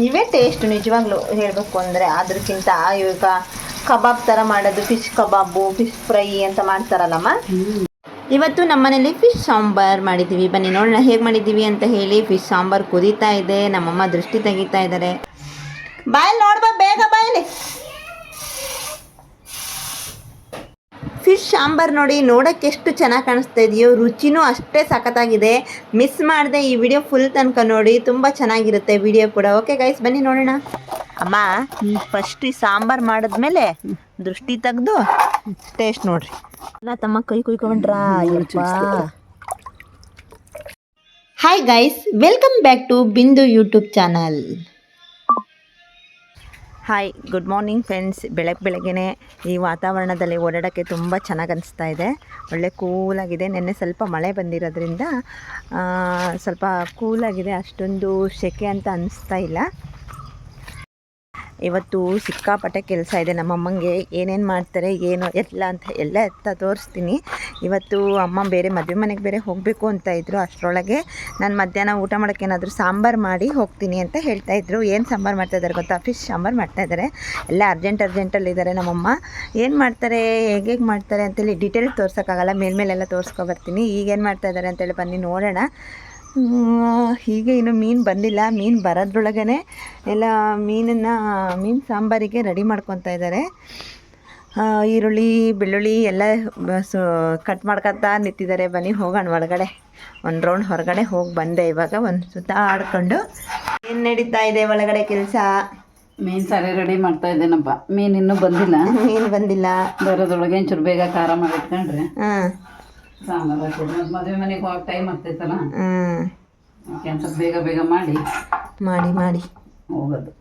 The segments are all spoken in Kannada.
ಇವೇ ಟೇಸ್ಟ್ ನಿಜವಾಗ್ಲೂ ಹೇಳಬೇಕು ಅಂದರೆ. ಅದಕ್ಕಿಂತ ಇವಾಗ ಕಬಾಬ್ ಥರ ಮಾಡೋದು, ಫಿಶ್ ಕಬಾಬು, ಫಿಶ್ ಫ್ರೈ ಅಂತ ಮಾಡ್ತಾರಲ್ಲಮ್ಮ. ಇವತ್ತು ನಮ್ಮ ಮನೇಲಿ ಫಿಶ್ ಸಾಂಬಾರು ಮಾಡಿದ್ದೀವಿ. ಬನ್ನಿ ನೋಡೋಣ ಹೇಗೆ ಮಾಡಿದ್ದೀವಿ ಅಂತ ಹೇಳಿ. ಫಿಶ್ ಸಾಂಬಾರು ಕುದೀತಾ ಇದೆ, ನಮ್ಮಮ್ಮ ದೃಷ್ಟಿ ತೆಗಿತಾ ಇದ್ದಾರೆ. ಬಾಯಲ್ಲಿ ನೋಡ್ಬಾ, ಬೇಗ ಬಾಯಲ್ಲಿ. ಫಿಶ್ ಸಾಂಬಾರು ನೋಡಿ, ನೋಡೋಕ್ಕೆ ಎಷ್ಟು ಚೆನ್ನಾಗಿ ಕಾಣಿಸ್ತಾ ಇದೆಯೋ, ರುಚಿನೂ ಅಷ್ಟೇ ಸಖತ್ತಾಗಿದೆ. ಮಿಸ್ ಮಾಡಿದೆ ಈ ವಿಡಿಯೋ ಫುಲ್ ತನಕ ನೋಡಿ, ತುಂಬ ಚೆನ್ನಾಗಿರುತ್ತೆ ವಿಡಿಯೋ ಕೂಡ. ಓಕೆ ಗೈಸ್, ಬನ್ನಿ ನೋಡೋಣ. ಅಮ್ಮ ಫಸ್ಟ್ ಈ ಸಾಂಬಾರು ಮಾಡಿದ್ಮೇಲೆ ದೃಷ್ಟಿ ತೆಗೆದು ಟೇಸ್ಟ್ ನೋಡ್ರಿ. ಎಲ್ಲ ತಮ್ಮ ಕೈ ಕುಯ್ಕೊಂಡ್ರಾ? Hi guys, welcome back to Bindu YouTube channel. Hi, good morning friends. ಬೆಳಗ್ಗೆನೇ ಈ ವಾತಾವರಣದಲ್ಲಿ ಓಡಾಡೋಕ್ಕೆ ತುಂಬ ಚೆನ್ನಾಗಿ ಅನಿಸ್ತಾ ಇದೆ. ಒಳ್ಳೆ ಕೂಲಾಗಿದೆ. ನೆನ್ನೆ ಸ್ವಲ್ಪ ಮಳೆ ಬಂದಿರೋದ್ರಿಂದ ಸ್ವಲ್ಪ ಕೂಲಾಗಿದೆ, ಅಷ್ಟೊಂದು ಸೆಕೆ ಅಂತ ಅನಿಸ್ತಾ ಇಲ್ಲ. ಇವತ್ತು ಸಿಕ್ಕಾಪಟ್ಟೆ ಕೆಲಸ ಇದೆ ನಮ್ಮಮ್ಮಂಗೆ. ಏನೇನು ಮಾಡ್ತಾರೆ ಏನು ಎಲ್ಲ ತೋರಿಸ್ತೀನಿ. ಇವತ್ತು ಅಮ್ಮ ಬೇರೆ ಮದುವೆ ಮನೆಗೆ ಬೇರೆ ಹೋಗಬೇಕು ಅಂತ ಇದ್ದರು. ಅಷ್ಟರೊಳಗೆ ನಾನು ಮಧ್ಯಾಹ್ನ ಊಟ ಮಾಡೋಕ್ಕೆ ಏನಾದರೂ ಸಾಂಬಾರು ಮಾಡಿ ಹೋಗ್ತೀನಿ ಅಂತ ಹೇಳ್ತಾಯಿದ್ರು. ಏನು ಸಾಂಬಾರು ಮಾಡ್ತಾಯಿದ್ದಾರೆ ಗೊತ್ತಾ? ಫಿಶ್ ಸಾಂಬಾರು ಮಾಡ್ತಾಯಿದ್ದಾರೆ. ಎಲ್ಲ ಅರ್ಜೆಂಟಲ್ಲಿದ್ದಾರೆ ನಮ್ಮಮ್ಮ. ಏನು ಮಾಡ್ತಾರೆ, ಹೇಗೆ ಮಾಡ್ತಾರೆ ಅಂತೇಳಿ ಡೀಟೇಲ್ ತೋರ್ಸೋಕ್ಕಾಗಲ್ಲ, ಮೇಲೆಲ್ಲ ತೋರಿಸ್ಕೊಬರ್ತೀನಿ. ಈಗೇನು ಮಾಡ್ತಾಯಿದ್ದಾರೆ ಅಂತೇಳಿ ಬನ್ನಿ ನೋಡೋಣ. ಹೀಗೆ ಇನ್ನು ಮೀನು ಬಂದಿಲ್ಲ. ಮೀನು ಬರೋದ್ರೊಳಗೇ ಎಲ್ಲ ಮೀನು ಸಾಂಬಾರಿಗೆ ರೆಡಿ ಮಾಡ್ಕೊತಾ ಇದ್ದಾರೆ. ಈರುಳ್ಳಿ ಬೆಳ್ಳುಳ್ಳಿ ಎಲ್ಲ ಕಟ್ ಮಾಡ್ಕೊತಾ ನಿಂತಿದ್ದಾರೆ. ಬನ್ನಿ ಹೋಗೋಣ ಒಳಗಡೆ. ಒಂದು ರೌಂಡ್ ಹೊರಗಡೆ ಹೋಗಿ ಬಂದೆ. ಇವಾಗ ಒಂದು ಸುತ್ತ ಆಡ್ಕೊಂಡು ಏನು ನಡೀತಾ ಇದೆ ಒಳಗಡೆ ಕೆಲಸ. ಮೀನು ಸಾರಿ ರೆಡಿ ಮಾಡ್ತಾ ಇದ್ದೇನಪ್ಪ. ಮೀನು ಇನ್ನೂ ಬಂದಿಲ್ಲ. ಬರೋದ್ರೊಳಗೆ ಒಂಚೂರು ಬೇಗ ಖಾರ ಮಾಡಿಟ್ಕೊಂಡ್ರೆ ಸಾಂಬಾರು ಹಾಕಿದ್ರೆ ಮದುವೆ ಮನೆಗೆ ಹೋಗಕ್ಕೆ ಟೈಮ್ ಆಗ್ತೈತಲ್ಲ, ಸ್ವಲ್ಪ ಬೇಗ ಮಾಡಿ ಹೋಗೋದು.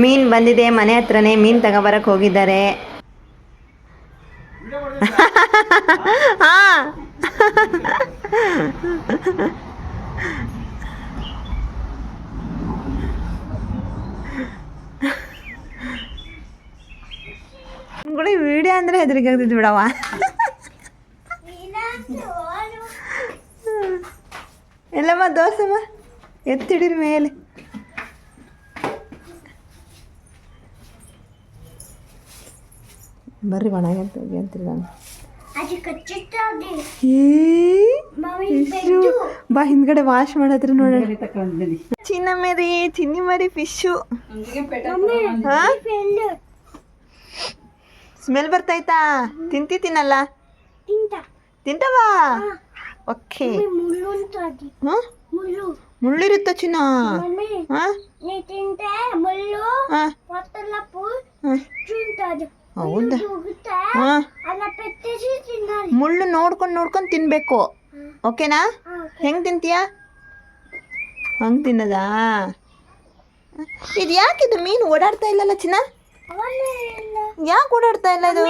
ಮೀನು ಬಂದಿದೆ, ಮನೆ ಹತ್ರನೇ ಮೀನು ತಗೊಬರಕ್ಕೆ ಹೋಗಿದ್ದಾರೆ. ಕೂಡ ವಿಡಿಯೋ ಅಂದರೆ ಹೆದರಿಗೆ ಆಗ್ತಿದ್ದು ಬಿಡವ. ಎಲ್ಲಮ್ಮ ದೋಸೆಮ್ಮ ಎತ್ತಿಡಿರಿ ಮೇಲೆ. ಬರ್ರಿ ಒಣಗಂತೀರಿ ನಾನು. ಬಾ ಹಿಂದ್ಗಡೆ ವಾಶ್ ಮಾಡತ್ರ ನೋಡ್ರಿ. ಚಿನ್ನಿ ಮರಿ ಫಿಶು. ಸ್ಮೆಲ್ ಬರ್ತೈತಾ? ತಿನ್ನಲ್ಲ? ತಿಂತವಾ? ಓಕೆ. ಮುಳ್ಳಿರುತ್ತ ಚಿನ್ನ? ಹೌದಾ? ಮುಳ್ಳು ನೋಡ್ಕೊಂಡು ತಿನ್ಬೇಕು. ಓಕೆನಾ? ಹೆಂಗೆ ತಿಂತೀಯ? ಹಂಗೆ ತಿನ್ನದಾ? ಇದು ಯಾಕಿದು ಮೀನು ಓಡಾಡ್ತಾ ಇಲ್ಲಲ್ಲ ಚಿನ್ನ? ಯಾಕೆ ಓಡಾಡ್ತಾ ಇಲ್ಲ ಇದು?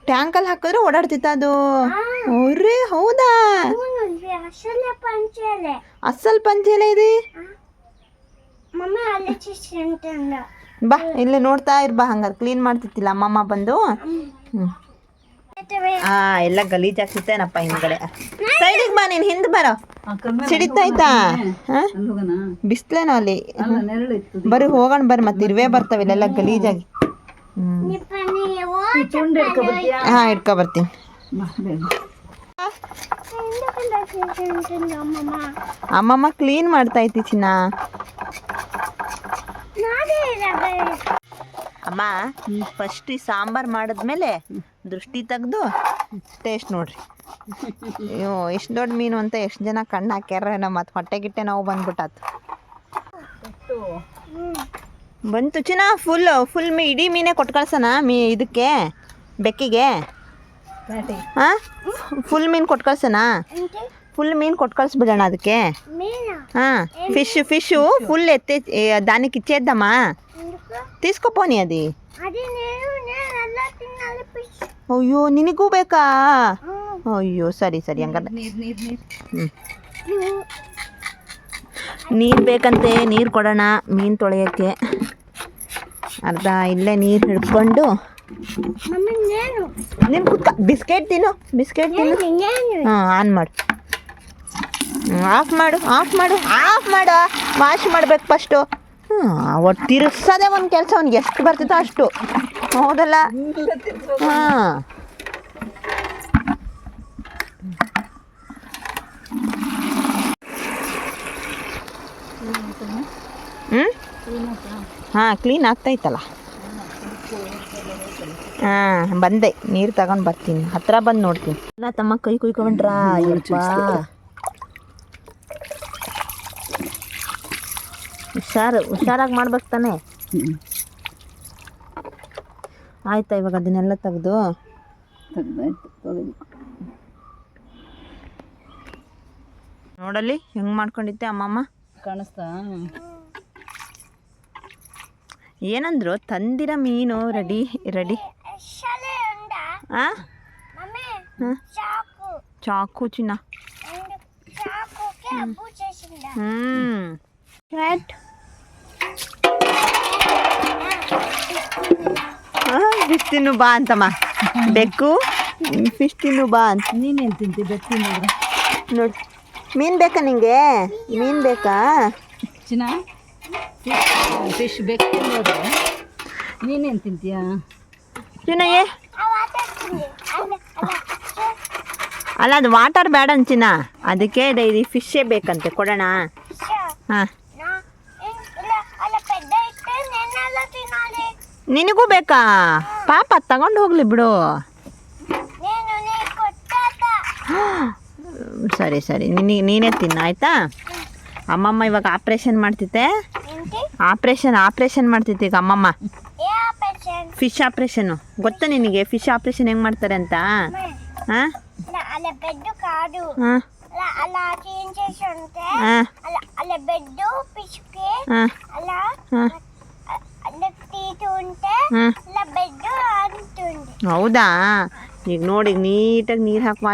ಟ್ಯಾಂಕಲ್ಲಿ ಹಾಕಿದ್ರೆ ಓಡಾಡ್ತಿತ್ತ ಅದು? ಅವ್ರೇ ಹೌದಾ? ಅಸಲ್ ಪಂಚೆಲೆ ಇದೆ. ಬಾ ಇಲ್ಲೇ ನೋಡ್ತಾ ಇರ್ಬಾ. ಹಂಗಾರೆ ಕ್ಲೀನ್ ಮಾಡ್ತಿತ್ತಿಲ್ಲ ಅಮ್ಮಮ್ಮ ಬಂದು. ಎಲ್ಲ ಗಲೀಜಾಗ್ತಿತ್ತೇನಪ್ಪ ಹಿಂದ್ಗಡೆ. ಸೈಡಿಗೆ ಬಾ, ನೀನು ಹಿಂದೆ ಬರೋ. ಸಿಡಿತಾಯ್ತಾ? ಬಿಸ್ಲೇನೋ ಅಲ್ಲಿ. ಬರೀ ಹೋಗೋಣ ಬರ್ರಿ, ಮತ್ತೆ ಇರುವೆ ಬರ್ತಾವೆ ಇಲ್ಲೆಲ್ಲ ಗಲೀಜಾಗಿ. ಹಾಂ, ಇಟ್ಕೊ ಬರ್ತೀನಿ. ಅಮ್ಮಮ್ಮ ಕ್ಲೀನ್ ಮಾಡ್ತಾ ಐತಿ ಚಿನ್ನ. ಅಮ್ಮ ಫಸ್ಟ್ ಈ ಸಾಂಬಾರು ಮಾಡಿದ್ಮೇಲೆ ದೃಷ್ಟಿ ತೆಗೆದು ಟೇಸ್ಟ್ ನೋಡ್ರಿ. ಅಯ್ಯೋ, ಎಷ್ಟು ದೊಡ್ಡ ಮೀನು ಅಂತ ಎಷ್ಟು ಜನ ಕಣ್ಣು ಹಾಕ್ಯಾರ. ಮತ್ತು ಹೊಟ್ಟೆ ನಾವು ಬಂದ್ಬಿಟ್ಟಾತು. ಬಂತು ಚಿನ್ನ. ಫುಲ್ ಇಡೀ ಮೀನೇ ಕೊಟ್ಟು ಕಳ್ಸೋಣ ಇದಕ್ಕೆ, ಬೆಕ್ಕಿಗೆ. ಹಾಂ, ಫುಲ್ ಮೀನು ಕೊಟ್ಟು ಕಳ್ಸೋಣ. ಫುಲ್ ಮೀನು ಕೊಟ್ಟು ಕಳಿಸ್ಬಿಡೋಣ ಅದಕ್ಕೆ. ಹಾಂ, ಫಿಶು ಫುಲ್ దానికి ఇచ్చేద్దామా? తీసుకోపోని అది. ಅಯ್ಯೋ, ನಿನಗೂ ಬೇಕಾ? ಅಯ್ಯೋ, ಸರಿ ಹಂಗಾರೆ. ನೀರು ಬೇಕಂತೆ, ನೀರು ಕೊಡೋಣ ಮೀನು ತೊಳೆಯೋಕ್ಕೆ. ಅರ್ಧ ಇಲ್ಲೇ ನೀರು ಹಿಡ್ಕೊಂಡು ನೀನು ಕುತ್ಕ ಬಿಸ್ಕೆಟ್ ತಿನ್ನು ಹಾಂ ಆನ್ ಮಾಡು ಆಫ್ ಮಾಡು ವಾಶ್ ಮಾಡ್ಬೇಕು ಫಸ್ಟು ಒಟ್ಟು ತಿರ್ಸೋದೇ ಒಂದು ಕೆಲಸ ಅವ್ನಿಗೆ ಎಷ್ಟು ಬರ್ತಿತ್ತೋ ಅಷ್ಟು ಹೌದಲ್ಲ ಹಾಂ ಹಾಂ ಕ್ಲೀನ್ ಆಗ್ತೈತಲ್ಲ ಹಾಂ ಬಂದೆ ನೀರು ತಗೊಂಡು ಬರ್ತೀನಿ ಹತ್ರ ಬಂದು ನೋಡ್ತೀನಿ ಎಲ್ಲ ತಮ್ಮ ಕೈ ಕುಯ್ಕೊಂಡ್ರಾ ಯಪ್ಪ ಹುಷಾರಾಗಿ ಮಾಡ್ಬೇಕು ತಾನೆ ಆಯ್ತಾ ಇವಾಗ ಅದನ್ನೆಲ್ಲ ತೆಗೆದು ನೋಡಲ್ಲಿ ಹೆಂಗೆ ಮಾಡ್ಕೊಂಡಿದ್ದೆ ಅಮ್ಮಮ್ಮ ಕಾಣಿಸ್ತಾ ಏನಂದ್ರು ತಂದಿರ ಮೀನು ರೆಡಿ ಹಾಂ ಚಾಕು ಚಿನ್ನ ಫಿಶ್ ತಿನ್ನು ಬಾ ಅಂತಮ್ಮ ಬೆಕ್ಕು ಫಿಶ್ ತಿನ್ನು ಬಾ ಅಂತ ನೀನೇನು ತಿಂತಿ ಬೆಕ್ಕು ನೋಡ್ರಿ ನೋಡಿ ಮೀನು ಬೇಕಾ ನಿಂಗೆ ಮೀನು ಬೇಕಾ ಚಿನ್ನ ಫಿಶ್ ಬೆಕ್ಕು ನೋಡ್ರಿ ನೀನೇನು ತಿಂತೀಯ ಚಿನ್ನಯ್ಯೇ ಅಲ್ಲ ಅದು ವಾಟರ್ ಬೇಡ ಅಂಚಿನ ಅದಕ್ಕೆ ಡೈರಿ ಫಿಶ್ಶೇ ಬೇಕಂತೆ ಕೊಡೋಣ ಹಾಂ ನಿನಗೂ ಬೇಕಾ ಪಾಪ ತಗೊಂಡು ಹೋಗ್ಲಿ ಬಿಡು ಸರಿ ನೀನೇ ತಿನ್ನ ಆಯ್ತಾ ಅಮ್ಮಮ್ಮ ಇವಾಗ ಆಪ್ರೇಷನ್ ಮಾಡ್ತಿದ್ದೆ ಆಪ್ರೇಷನ್ ಮಾಡ್ತಿದ್ದೆ ಈಗ ಅಮ್ಮಮ್ಮ ಫಿಶ್ ಆಪ್ರೇಷನ್ನು ಗೊತ್ತಾ ನಿನಗೆ ಫಿಶ್ ಆಪ್ರೇಷನ್ ಹೆಂಗೆ ಮಾಡ್ತಾರೆ ಅಂತ ಹಾಂ ಹಾಂ ಹೌದಾ ಈಗ ನೋಡಿ ನೀಟಾಗಿ ನೀರು ಹಾಕಿ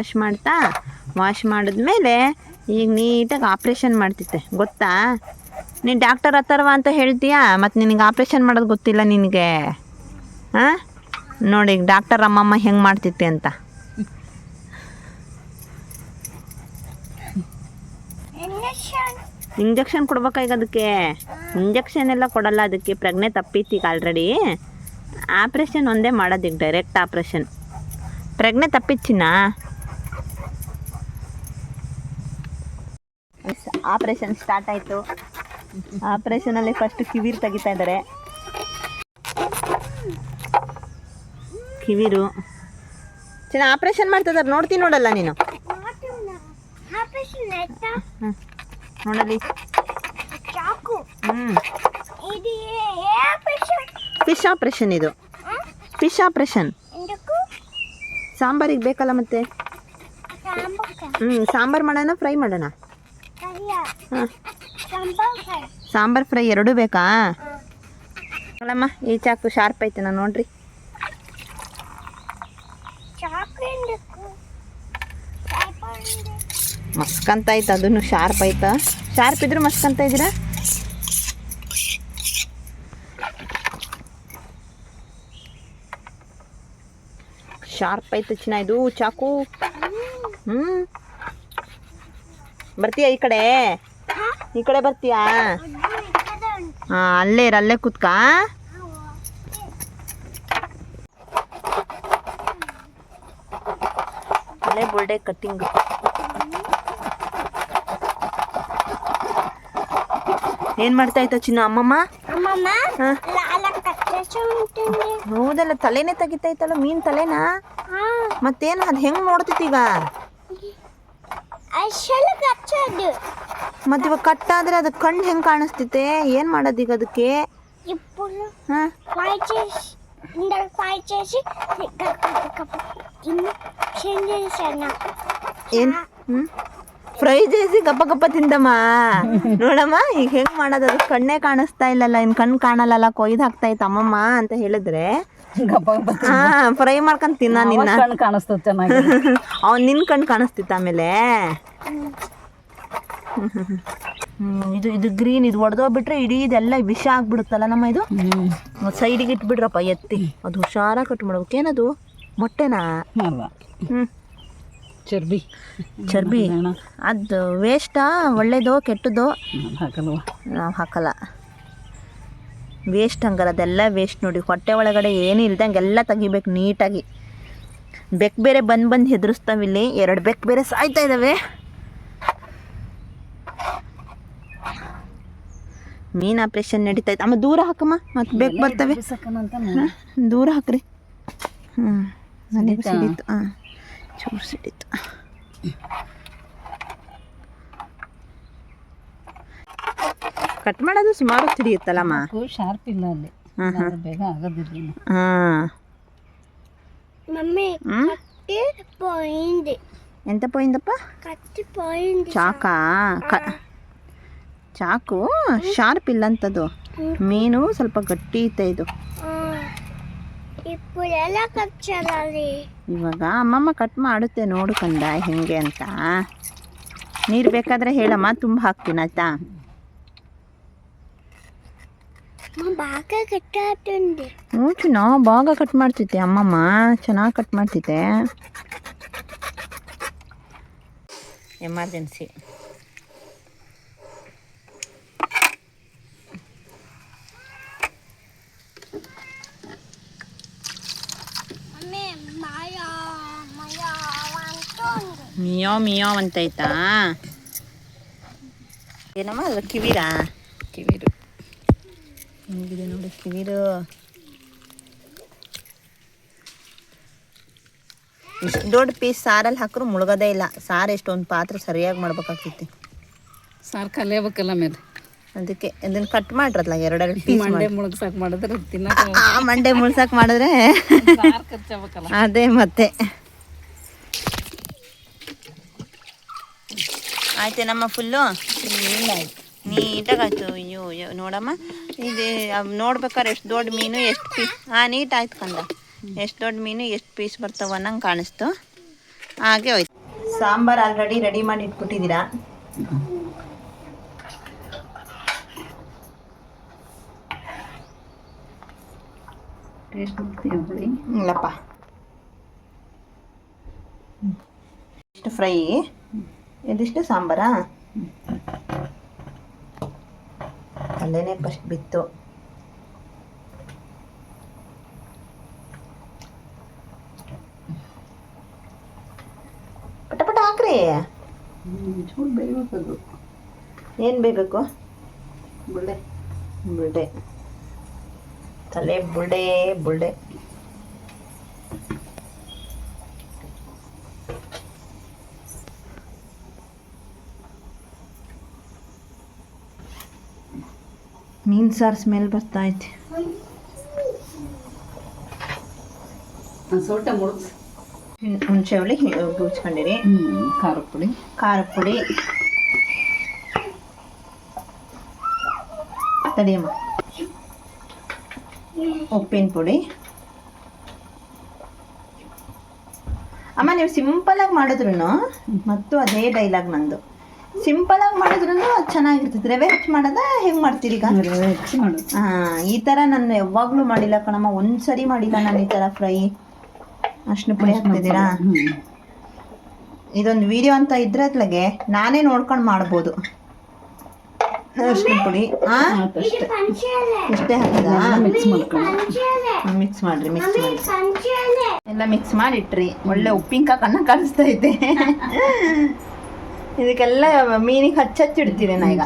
ವಾಶ್ ಮಾಡಿದ್ಮೇಲೆ ಈಗ ನೀಟಾಗಿ ಆಪ್ರೇಷನ್ ಮಾಡ್ತಿದ್ದೆ ಗೊತ್ತಾ ನೀನು ಡಾಕ್ಟರ್ ಹತ್ತರ್ವ ಅಂತ ಹೇಳ್ತೀಯಾ ಮತ್ತು ನಿನಗೆ ಆಪ್ರೇಷನ್ ಮಾಡೋದು ಗೊತ್ತಿಲ್ಲ ನಿನಗೆ ಹಾಂ ನೋಡಿ ಈಗ ಡಾಕ್ಟರ್ ಅಮ್ಮಮ್ಮ ಹೆಂಗೆ ಮಾಡ್ತಿತ್ತೆ ಅಂತ ಇಂಜೆಕ್ಷನ್ ಕೊಡ್ಬೇಕಾ ಈಗ ಅದಕ್ಕೆ ಇಂಜೆಕ್ಷನ್ ಎಲ್ಲ ಕೊಡಲ್ಲ ಅದಕ್ಕೆ ಪ್ರಜ್ಞೆ ತಪ್ಪಿತ್ತು ಈಗ ಆಲ್ರೆಡಿ ಆಪ್ರೇಷನ್ ಒಂದೇ ಮಾಡೋದು ಈಗ ಡೈರೆಕ್ಟ್ ಆಪ್ರೇಷನ್ ಪ್ರಜ್ಞೆ ತಪ್ಪಿಚ್ಚಿನ ಆಪ್ರೇಷನ್ ಸ್ಟಾರ್ಟ್ ಆಯಿತು ಆಪ್ರೇಷನಲ್ಲಿ ಫಸ್ಟ್ ಕಿವಿರು ತೆಗಿತಾ ಇದ್ದಾರೆ ಕಿವಿರು ಚೆನ್ನಾಗಿ ಆಪ್ರೇಷನ್ ಮಾಡ್ತಿದ್ದಾರೆ ನೋಡ್ತೀನಿ ನೋಡಲ್ಲ ನೀನು ನೋಡಲಿ ಫಿಶ್ ಆಪ್ರೇಷನ್ ಇದು ಫಿಶ್ ಆಪ್ರೇಷನ್ ಸಾಂಬಾರಿಗೆ ಬೇಕಲ್ಲ ಮತ್ತೆ ಸಾಂಬಾರು ಮಾಡೋಣ ಫ್ರೈ ಮಾಡೋಣ ಹಾಂ ಸಾಂಬಾರು ಫ್ರೈ ಎರಡೂ ಬೇಕಾ ಅಲ್ಲಮ್ಮ ಈ ಚಾಕು ಶಾರ್ಪ್ ಐತೆ ನಾನು ನೋಡ್ರಿ ಮಸ್ಕಂತ ಐತೆ ಅದನ್ನು ಶಾರ್ಪ್ ಆಯ್ತಾ ಶಾರ್ಪ್ ಇದ್ರೂ ಮಸ್ಕಂತ ಇದ್ದೀರಾ ಶಾರ್ಪ್ ಐತೆ ಚಿನ್ನ ಇದು ಚಾಕು ಬರ್ತೀಯಾ ಈ ಕಡೆ ಬರ್ತೀಯಾ ಹಾಂ ಅಲ್ಲೇ ಕೂತ್ಕ ಅಲ್ಲೇ ಬುಲ್ಡೆ ಕಟ್ಟಿಂಗ್ ಏನ್ ಮಾಡ್ತಾ ಇತ್ತ ಚಿನ್ನ ಅಮ್ಮಮ್ಮ ಹೌದಲ್ಲ ತಲೆನೇ ತೆಗಿತಾ ಇತ್ತಲ್ಲ ಮೀನ್ ತಲೆನಾ ಮತ್ತೇನು ಅದು ಹೆಂಗ್ ನೋಡ್ತಿತ್ತೀಗ ಮತ್ತೆ ಇವಾಗ ಕಟ್ಟಾದ್ರೆ ಅದು ಕಣ್ಣು ಹೆಂಗ್ ಕಾಣಿಸ್ತಿತ್ತೆ ಏನ್ ಮಾಡೋದೀಗ ಅದಕ್ಕೆ ಏನ್ ಫ್ರೈ చేసి ಗಪ್ಪ ತಿಂದಮ್ಮ ನೋಡಮ್ಮ ಈಗ ಹೆಂಗ್ ಮಾಡೋದು ಅದು ಕಣ್ಣೇ ಕಾಣಿಸ್ತಾ ಇಲ್ಲಲ್ಲ ಇನ್ ಕಣ್ಣು ಕಾಣಲ್ಲ ಕೊಯ್ದು ಹಾಕ್ತಾ ಇತ್ತು ಅಮ್ಮಮ್ಮ ಅಂತ ಹೇಳಿದ್ರೆ ಹಾ ಫ್ರೈ ಮಾಡ್ಕೊಂಡ್ ತಿನ್ನ ನಿನ್ನ ಕಾಣಿಸ್ತದ ಚೆನ್ನಾಗಿ ಅವ್ನು ನಿನ್ ಕಣ್ಣು ಕಾಣಿಸ್ತಿತ್ತ ಆಮೇಲೆ ಇದು ಗ್ರೀನ್ ಇದು ಒಡೆದೋಗ್ಬಿಟ್ರೆ ಇಡೀ ಇದೆಲ್ಲ ವಿಷ ಆಗ್ಬಿಡುತ್ತಲ್ಲ ನಮ್ಮ ಇದು. ಸೈಡಿಗೆ ಇಟ್ಬಿಡ್ರಪ್ಪ ಎತ್ತಿ, ಅದು ಹುಷಾರಾಗಿ ಕಟ್ ಮಾಡ್ಬೇಕು. ಏನದು ಮೊಟ್ಟೆನಾ? ಅಲ್ಲ, ಚರ್ಬಿ ಅದು ವೇಸ್ಟಾ? ಒಳ್ಳೇದು ಕೆಟ್ಟದ್ದು? ಹಾಕಲ್ವ? ನಾವು ಹಾಕಲ್ಲ, ವೇಸ್ಟ್ ಹಂಗಾರೆ ಅದೆಲ್ಲ ವೇಸ್ಟ್. ನೋಡಿ ಹೊಟ್ಟೆ ಒಳಗಡೆ ಏನೂ ಇಲ್ದಂಗೆ ಎಲ್ಲ ತೆಗಿಬೇಕು ನೀಟಾಗಿ. ಬೆಕ್ಕು ಬೇರೆ ಬಂದು ಹೆದರಿಸ್ತಾವಿಲ್ಲಿ, 2 ಬೆಕ್ಕು ಬೇರೆ ಸಾಯ್ತಾ ಇದ್ದಾವೆ. ಮೀನು ಆಪ್ರೇಷನ್ ನಡೀತಾ ಇತ್ತು. ಅಮ್ಮ ದೂರ ಹಾಕಮ್ಮ, ಮತ್ತೆ ಬೆಕ್ಕು ಬರ್ತವೆ. ದೂರ ಹಾಕ್ರಿ. ನನಗೆ ಸಿಡಿತು. ಚೂರು ಸಿಡಿತು. ಕಟ್ ಮಾಡೋದು ಸುಮಾರು ಹಿಡಿಯುತ್ತಲ್ಲಮ್ಮ. ಶಾರ್ಪ್ ಇಲ್ಲ ಅಲ್ಲಿ, ಬೇಗ ಆಗೋದಿಲ್ಲ. ಎಂತ ಪೋಯಿಂದಪ್ಪ? ಚಾಕು ಶಾರ್ಪ್ ಇಲ್ಲ ಅಂತದು. ಮೀನು ಸ್ವಲ್ಪ ಗಟ್ಟಿ ಐತೆ ಇದು. ಇವಾಗ ಅಮ್ಮಮ್ಮ ಕಟ್ ಮಾಡುತ್ತೆ ನೋಡು ಕಂದ ಹೆಂಗೆ ಅಂತ. ನೀರು ಬೇಕಾದರೆ ಹೇಳಮ್ಮ, ತುಂಬ ಹಾಕ್ತೀನಿ ಆಯ್ತಾ? ಹ್ಞೂ ಚಿನ್ನ, ಬಾಗ ಕಟ್ ಮಾಡ್ತಿದ್ದೆ ಅಮ್ಮಮ್ಮ, ಚೆನ್ನಾಗಿ ಕಟ್ ಮಾಡ್ತಿದ್ದೆ. ಎಮರ್ಜೆನ್ಸಿ. ಮಿಯಾವ್ ಅಂತೈತಾ? ಏನಮ್ಮ ಅದು ಕಿವಿರಾ? ಕಿವಿರು ಹೆಂಗಿದೆ ನೋಡಿ ಕಿವಿರು. ಇಷ್ಟು ದೊಡ್ಡ ಪೀಸ್ ಸಾರಲ್ಲಿ ಹಾಕಿದ್ರು ಮುಳುಗೋದೇ ಇಲ್ಲ. ಸಾರು ಎಷ್ಟೊಂದು ಪಾತ್ರೆ ಸರಿಯಾಗಿ ಮಾಡ್ಬೇಕಾಗ್ತೈತಿ. ಸಾರು ಕಲಿಯಬೇಕಲ್ಲ ಮೇಲೆ, ಅದಕ್ಕೆ ಇದನ್ನ ಕಟ್ ಮಾಡ್ರಲ್ಲ 2 ಪೀಸ್. ಮಂಡೆ ಮುಳುಗ್ಸಾಕ್ ಮಾಡಿದ್ರೆ ತಿನ್ನಕ್ಕೆ ಮಂಡೆ ಮುಳ್ಸಾಕ್ ಮಾಡಿದ್ರೆ ಖರ್ಚಾಗಬೇಕಲ್ಲ. ಅದೇ ಮತ್ತೆ ಆಯ್ತೇನಮ್ಮ? ಫುಲ್ಲು ನೀಟಾಗಾಯ್ತು. ಅಯ್ಯೋ ನೋಡಮ್ಮ, ಇದು ನೋಡ್ಬೇಕಾದ್ರೆ ಎಷ್ಟು ದೊಡ್ಡ ಮೀನು ಎಷ್ಟು ಪೀಸ್. ನೀಟ್ ಆಯ್ತು ಕಂದ. ಎಷ್ಟು ದೊಡ್ಡ ಮೀನು ಎಷ್ಟು ಪೀಸ್ ಬರ್ತಾವ ಅನ್ನಂಗೆ ಕಾಣಿಸ್ತು. ಹಾಗೆ ಹೋಯ್ತು. ಸಾಂಬಾರು ಆಲ್ರೆಡಿ ರೆಡಿ ಮಾಡಿ ಇಟ್ಬಿಟ್ಟಿದ್ದೀರಾ. ಟೇಸ್ಟ್ ಮಾಡ್ತೀವಿ ಇಲ್ಲಪ್ಪ. ಇಷ್ಟು ಫ್ರೈ, ಇದಿಷ್ಟು ಸಾಂಬಾರಾ? ಅಲ್ಲೇನೆ ಫಸ್ಟ್ ಬಿತ್ತು. ಪಟ ಹಾಕ್ರಿ. ಚೂರು ಬೇಯಬೇಕದು. ಏನು ಬೇಯಬೇಕು? ಬುಲ್ಡೆ ತಲೆ ಬುಲ್ಡೆ. ಮೀನು ಸಾರು ಸ್ಮೆಲ್ ಬರ್ತಾ ಐತಿ. ಸೋಟ ಮುಳುಗ್ಸ್. ಹುಣಸೆ ಹುಳಿ ಗುಚ್ಕೊಂಡಿರಿ. ಖಾರ ಪುಡಿ ತಡಿಯಮ್ಮ. ಉಪ್ಪಿನ ಪುಡಿ. ಅಮ್ಮ ನೀವು ಸಿಂಪಲಾಗಿ ಮಾಡಿದ್ರು ಮತ್ತು ಅದೇ ಡೈಲಾಗ್ ನಂದು. ಸಿಂಪಲಾಗಿ ಮಾಡಿದ್ರು ಅದು ಚೆನ್ನಾಗಿರ್ತೈತೆ. ರವೆ ಹೆಚ್ಚು ಮಾಡೋದ ಹೆಂಗೆ ಮಾಡ್ತೀರಿ ಈಗ? ಈ ಥರ ನಾನು ಯಾವಾಗಲೂ ಮಾಡಿಲ್ಲ ಕಣಮ್ಮ, ಒಂದ್ಸರಿ ಮಾಡಿಲ್ಲ ನಾನು ಈ ಥರ ಫ್ರೈ. ಅರ್ಶಿನ ಪುಡಿ ಹಾಕ್ತಿದ್ದೀರಾ? ಇದೊಂದು ವಿಡಿಯೋ ಅಂತ ಇದ್ರೆ ಅತ್ಲಾಗೆ ನಾನೇ ನೋಡ್ಕೊಂಡು ಮಾಡ್ಬೋದು. ಅರ್ಶಿನ ಪುಡಿ ಇಷ್ಟೇ ಹಾಕಿದ? ಮಿಕ್ಸ್ ಮಾಡಿರಿ ಎಲ್ಲ ಮಿಕ್ಸ್ ಮಾಡಿಟ್ರಿ. ಒಳ್ಳೆ ಉಪ್ಪಿನಕಾಯಿ ಕಣ್ಣ ಕಾಣಿಸ್ತಾ ಐತೆ. ಇದಕ್ಕೆಲ್ಲ ಮೀನಿಗೆ ಹಚ್ಚಿಡ್ತೀರಿ ನಾ ಈಗ.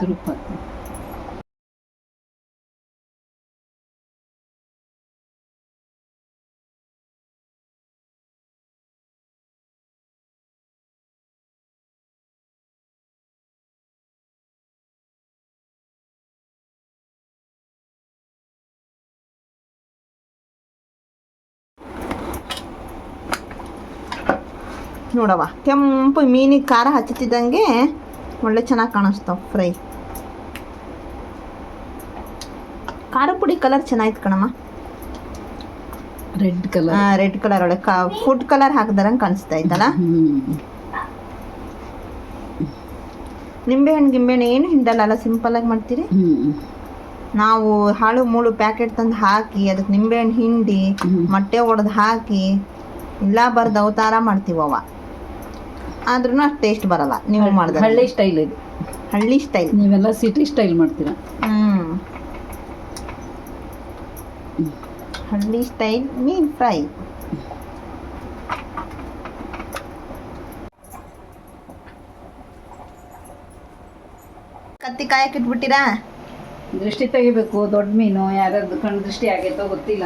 ನೋಡವ್ವ, ಕೆಂಪು ಮೀನಿಗೆ ಖಾರ ಹಚ್ಚುತ್ತಿದ್ದಂಗೆ ಒಳ್ಳೆ ಚೆನ್ನಾಗಿ ಕಾಣಿಸ್ತಾವ ಫ್ರೈ. ಖಾರ ಪುಡಿ ಕಲರ್ ಚೆನ್ನಾಗಿತ್ತು ಕಣಮ್ಮ. ರೆಡ್ ಕಲರ್ ಒಳ್ಳೆ ಫುಡ್ ಕಲರ್ ಹಾಕಿದಾರಂಗೆ ಕಾಣಿಸ್ತಾ ಇತ್ತಲ್ಲ. ನಿಂಬೆಹಣ್ಣು ಗಿಂಬೆಹಣ್ಣು ಏನು ಹಿಂಡಲ್ಲ, ಸಿಂಪಲಾಗಿ ಮಾಡ್ತೀರಿ. ನಾವು ಹಾಳು ಮೂಳು ಪ್ಯಾಕೆಟ್ ತಂದು ಹಾಕಿ ಅದಕ್ಕೆ ನಿಂಬೆಹಣ್ಣು ಹಿಂಡಿ ಮೊಟ್ಟೆ ಒಡೆದು ಹಾಕಿ ಇಲ್ಲ ಬರ್ದು ಅವತಾರ ಮಾಡ್ತೀವವ, ಆದ್ರೂ ಅಷ್ಟು ಟೇಸ್ಟ್ ಬರಲ್ಲ. ನೀವು ಮಾಡಿದ್ರೆ ಹಳ್ಳಿ ಸ್ಟೈಲ್ ಇದು, ಹಳ್ಳಿ ಸ್ಟೈಲ್. ನೀವೆಲ್ಲ ಸಿಟಿ ಸ್ಟೈಲ್ ಮಾಡ್ತೀರಾ. ಹಳ್ಳಿ ಸ್ಟೈಲ್ ಮೀನ್ ಫ್ರೈ. ಕತ್ತಿ ಕಾಯಕ್ಕೆ ಇಟ್ಬಿಟ್ಟಿರಾ? ದೃಷ್ಟಿ ತೆಗಿಬೇಕು. ದೊಡ್ಡ ಮೀನು ಯಾರ್ಯಾರ್ದು ಕಣ್ಣು ದೃಷ್ಟಿ ಆಗೈತೋ ಗೊತ್ತಿಲ್ಲ,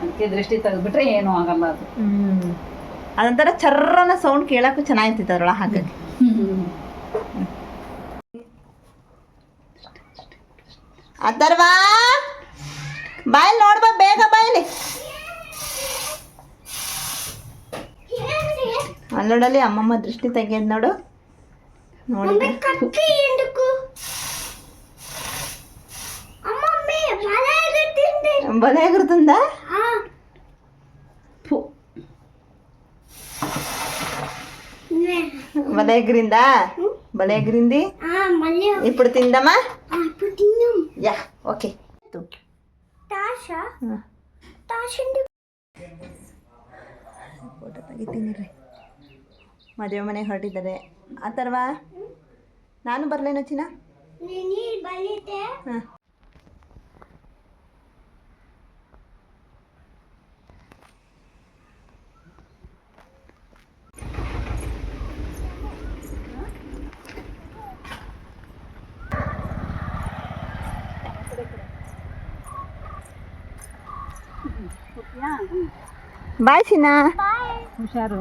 ಅದಕ್ಕೆ ದೃಷ್ಟಿ ತೆಗೆದ್ಬಿಟ್ರೆ ಏನೂ ಆಗಲ್ಲ ಅದು. ಅದೊಂಥರ ಚರ್ರನ ಸೌಂಡ್ ಕೇಳಕ್ಕೂ ಚೆನ್ನಾಗಿರ್ತೈತೆ ಅದ್ರೊಳಗೆ ಹಾಗಾಗಿ. ಅಥರ್ವಾ ಬಾಯಲ್ಲಿ ನೋಡ್ಬಾ, ಬೇಗ ಬಾಯಲ್ಲಿ. ಅಲ್ಲೋಡಲ್ಲಿ ಅಮ್ಮಮ್ಮ ದೃಷ್ಟಿ ತೆಗಿಯೋದು ನೋಡು. ನೋಡಿ ಬಲೆ ఎగురుతుందా? బలే ఎగిరిందా? బలే ఎగిరింది. ఇప్పుడు తిందామా? Yeah okay. ಫೋಟೋ ತೆಗಿತೀನಿ ರೀ. ಮದುವೆ ಮನೆಗೆ ಹೊರಟಿದ್ದಾರೆ. ಅಥರ್ವ ನಾನು ಬರಲೇನೋ ಚಿನ್ನ? ಹಾಂ ಬಾಯ್ ಚಿನ್ನ. ಹುಷಾರು.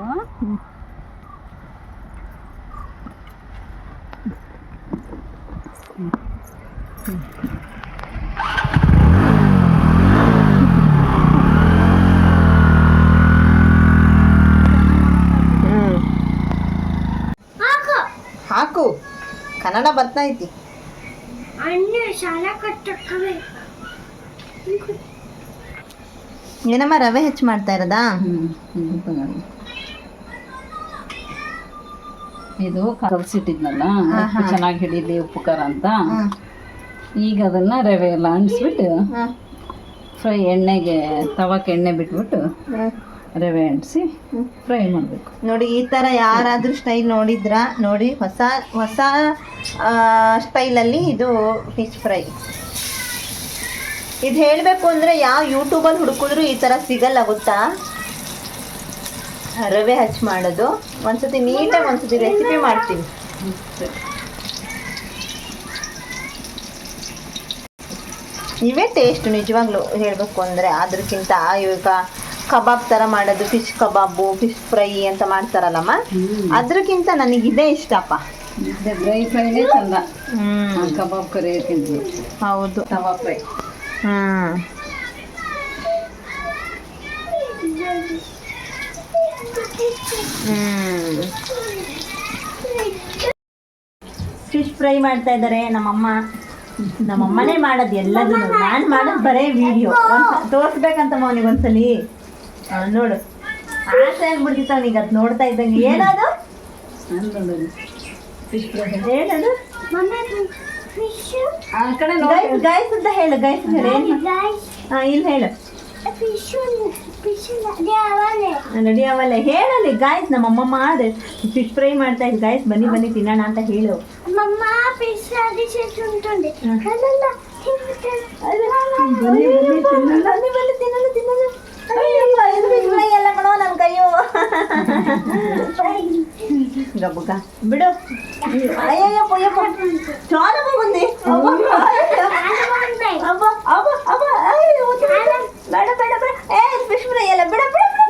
ಹಾಕು, ಕನ್ನಡ ಬರ್ತೈತಿ. ಏನಮ್ಮ ರವೆ ಹೆಚ್ಚು ಮಾಡ್ತಾ ಇರೋದಾ? ಇದು ಕಲಸಿಟ್ಟಿದ್ನಲ್ಲ ಚೆನ್ನಾಗಿ ಹಿಡೀಲಿ ಉಪ್ಪು ಖಾರ ಅಂತ. ಈಗ ಅದನ್ನ ರವೆ ಎಲ್ಲ ಅಂಟಿಸ್ಬಿಟ್ಟು ಫ್ರೈ ಎಣ್ಣೆಗೆ ತವಕ್ಕೆ ಎಣ್ಣೆ ಬಿಟ್ಬಿಟ್ಟು ರವೆ ಅಂಟಿಸಿ ಫ್ರೈ ಮಾಡಬೇಕು. ನೋಡಿ ಈ ಥರ ಯಾರಾದರೂ ಸ್ಟೈಲ್ ನೋಡಿದ್ರಾ? ನೋಡಿ ಹೊಸ ಹೊಸ ಸ್ಟೈಲಲ್ಲಿ ಇದು ಫಿಶ್ ಫ್ರೈ. ಇದು ಹೇಳಬೇಕು ಅಂದರೆ ಯಾವ ಯೂಟ್ಯೂಬಲ್ಲಿ ಹುಡುಕಿದ್ರು ಈ ಥರ ಸಿಗಲ್ಲ ಗೊತ್ತಾ? ರವೆ ಹಚ್ಚಿ ಮಾಡೋದು. ಒಂದ್ಸತಿ ನೀಟಾಗಿ ಒಂದ್ಸತಿ ರೆಸಿಪಿ ಮಾಡ್ತೀನಿ. ಇವೇ ಟೇಸ್ಟ್ ನಿಜವಾಗ್ಲೂ ಹೇಳಬೇಕು ಅಂದರೆ. ಅದಕ್ಕಿಂತ ಇವಾಗ ಕಬಾಬ್ ಥರ ಮಾಡೋದು, ಫಿಶ್ ಕಬಾಬು, ಫಿಶ್ ಫ್ರೈ ಅಂತ ಮಾಡ್ತಾರಲ್ಲಮ್ಮ, ಅದಕ್ಕಿಂತ ನನಗಿದೇ ಇಷ್ಟಪ್ಪ. ಡ್ರೈ ಫ್ರೈನೇ ಚಂದ. ಕಬಾಬ್ ಕರಿ ತಿಂದ್ವಿ. ಹೌದು, ತವಾ ಫ್ರೈ. ಫಿಶ್ ಫ್ರೈ ಮಾಡ್ತಾ ಇದ್ದಾರೆ ನಮ್ಮಮ್ಮ. ನಮ್ಮಮ್ಮನೇ ಮಾಡೋದು ಎಲ್ಲದೂ. ನಾನು ಮಾಡೋದು ಬರೇ ವಿಡಿಯೋ ತೋರಿಸ್ಬೇಕಂತ ಅವನಿಗೆ ಒಂದ್ಸಲಿ. ನೋಡು ಆಸೆ ಆಗ್ಬಿಡ್ತಿತ್ತು ಅವನಿಗೆ ಅದು ನೋಡ್ತಾ ಇದ್ದಂಗೆ. ಏನದು ಫಿಶ್ ಫ್ರೈ ಏನದು? ಆ ಕಡೆ ಗೈಸ್ ಅಂತ ಹೇಳು. ಗೈಸ್ ಹೇಳು. ಇಲ್ಲಿ ಹೇಳು. ರೆಡಿ ಅವಲ್ಲ ಹೇಳಲಿ. ಗಾಯ್ಸ್ ನಮ್ಮಮ್ಮ ಫಿಶ್ ಫ್ರೈ ಮಾಡ್ತಾ ಇದ್ದು. ಗಾಯ್ಸ್ ಬನ್ನಿ ಬನ್ನಿ ತಿನ್ನೋಣ ಅಂತ ಹೇಳು. ಎಲ್ಲ ಕಣೋ ನನ್ನ ಕೈಯೋ. ಗಬ್ಬುಗ ಬಿಡು. ಅಯ್ಯಯ್ಯಪ್ಪ ಅಯ್ಯಪ್ಪ చాలా బాగుంది. అబ్బా అబ్బా అబ్బా ಬೇಡ ಬೇಡ ಬೇಡ. ಫಿಶ್ ಫ್ರೈ ಎಲ್ಲ ಬಿಡ ಬಿಡ ಬಿಡ.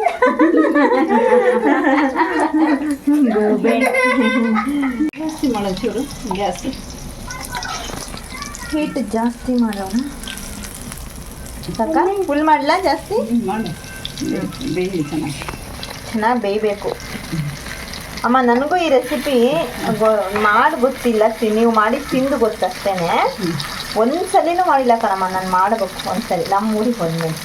ಜಾಸ್ತಿ ಮಾಡೋದು ಚೂರು. ಜಾಸ್ತಿ ಹೀಟ್ ಜಾಸ್ತಿ ಮಾಡೋಣ. ಸಾಕ? ಫುಲ್ ಮಾಡಲಾ? ಜಾಸ್ತಿ ಮಾಡಿ ಬೇಯಲಿ. ಚೆನ್ನಾಗಿ ಬೇಯಬೇಕು. ಅಮ್ಮ ನನಗೂ ಈ ರೆಸಿಪಿ ಮಾಡಿ ಗೊತ್ತಿಲ್ಲ. ನೀವು ಮಾಡಿ ತಿಂದು ಗೊತ್ತಷ್ಟೇ. ಒಂದ್ಸಲಿನೂ ಮಾಡಿಲ್ಲ ಕಣಮ್ಮ. ನಾನು ಮಾಡಬೇಕು ಒಂದ್ಸಲಿ. ನಮ್ಮ ಊರಿಗೆ ಬಂದ್ಮೇಲೆ